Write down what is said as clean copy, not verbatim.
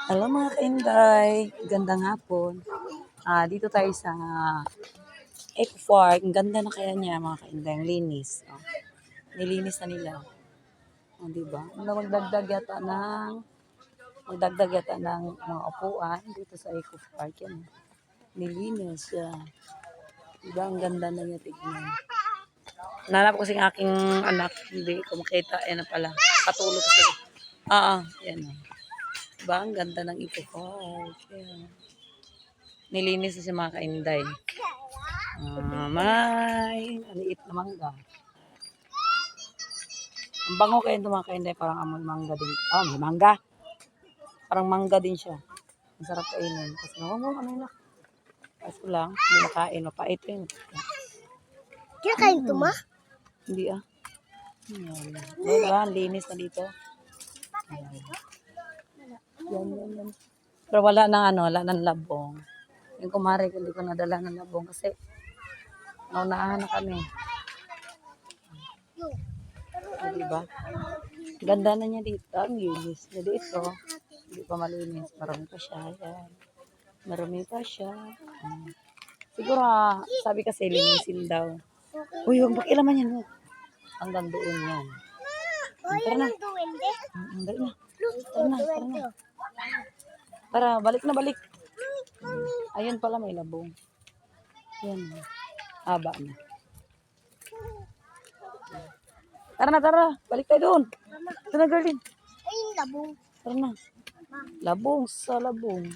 Hello mga kainday, gandang hapon. Dito tayo sa Eco Park. Ang ganda na kaya niya mga kainday, ang linis. Nilinis na nila. Diba? Magdagdag yata ng mga upuan dito sa Eco Park. Yan. Nilinis siya. Diba? Ang ganda na niya tignan. Nanap ko kasing aking anak, hindi ko makita. Yan na pala. Patulog kasi. Yan. Diba? Ang ganda ng Eco Park. Yan. Nilinis na si mga kainday. May maliit na mangga. Ang bango kayo ito mga kainday. Parang amoy mangga din. May mangga. Parang mangga din siya. Ang sarap kainin. Kasi ano na. Kasi lang, hindi makain. Mapait yun. Kinakain ito ma? Hindi Diba? Ang linis na dito. Yan. Pero wala ng labong. Yung kumari ko, hindi ko nadala ng labong kasi naunahan na kami. Diba? Ganda na niya dito. Ang linis niya dito. Hindi pa malinis. Marami pa siya. Yan. Marami pa siya. Siguro, sabi kasi linisin daw. Uy, huwag pakialaman yan. Hanggang doon yan. Tara na. Tara na. Tara, balik. Ayun pala may labong. Yan. Haba na. Tara. Balik tayo doon. Ito na, girlin. Ayun, labong. Tara na. Labong sa labong.